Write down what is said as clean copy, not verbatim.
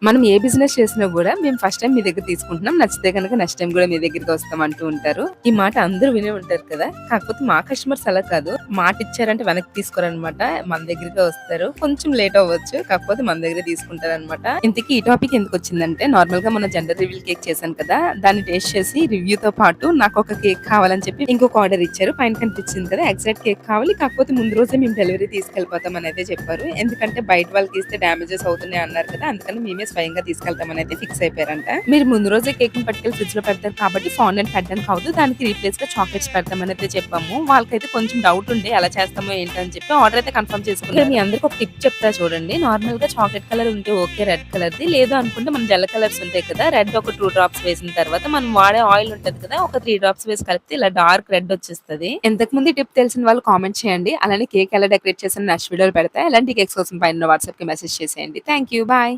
మనం ఏ బిజినెస్ చేసినా గూడా మేము ఫస్ట్ టైమ్ మీ దగ్గర తీసుకుంటున్నాం. నచ్చితే గనక నెక్స్ట్ టైమ్ గూడా మీ దగ్గరికి వస్తాం అంటూ ఉంటారు. ఈ మాట అందరూ వినే ఉంటారు కదా! కాకపోతే మా కస్టమర్స్ అలా కాదు. మాటిచ్చారంటే వెనక్కి తీసుకోరనమాట. మన దగ్గరికే వస్తారు. కొంచెం లేట్ అవ్వచ్చు. కాకపోతే మన దగ్గరే తీసుకుంటారనమాట. ఇంతకీ ఈ టాపిక్ ఎందుకొచ్చిందంటే నార్మల్‌గా మొన్న జెండర్ రివీల్ కేక్ చేశాను కదా! దాన్ని టేస్ట్ చేసి రివ్యూతో పాటు నాకొక కేక్ కావాలని చెప్పి ఇంకొక ఆర్డర్ ఇచ్చారు. పైన కనిపించింది కదా! ఎగ్జాక్ట్ కేక్ కావాలి. కాకపోతే ముందు రోజే మేము డెలివరీ తీసుకెళ్ళిపోతాం అని అయితే చెప్పారు. ఎందుకంటే బయట వాళ్ళకి ఇస్తే డ్యామేజెస్ అవుతున్నాయి అన్నారు కదా! అందుకని మేమే స్వయంగా తీసుకెళ్తామని అయితే ఫిక్స్ అయిపోయారంట. మీరు ముందు రోజే కేక్ ని పట్టుకెళ్ళి ఫ్రిడ్జ్ లో పెడతారు కాబట్టి ఫాండెంట్ పెట్టడానికి అవదు. దానికి రీప్లేస్ గా చాక్లెట్స్ పెడతామని అయితే చెప్పాము. వాళ్ళకైతే కొంచెం డౌట్ ఉండే ఎలా చేస్తామో ఏంటని చెప్పి ఆర్డర్ అయితే కన్ఫర్మ్ చేసుకున్నారు. మీ అందరికి ఒక టిప్ చెప్తా చూడండి. నార్మల్ గా చాక్లెట్ కలర్ ఉంటే ఓకే రెడ్ కలర్ ది, లేదు అనుకుంటే మన జెల్ కలర్స్ ఉంటాయి కదా, రెడ్ ఒక 2 డ్రాప్స్ వేసిన తర్వాత మనం వాడే ఆయిల్ ఉంటది కదా, ఒక 3 డ్రాప్స్ వేసి కలిపితే ఇలా డార్క్ రెడ్ వచ్చేస్తుంది. ఇంతకు ముందు టిప్ తెలిసిన వాళ్ళు కామెంట్ చేయండి. అలానే కేక్ ఎలా డెకరేట్ చేసిన నెక్స్ట్ వీడియోలో పెడతా. ఎలాంటి కేక్స్ కోసం పైన వాట్సాప్ కి మెసేజ్ చేసేయండి. Thank you. బాయ్.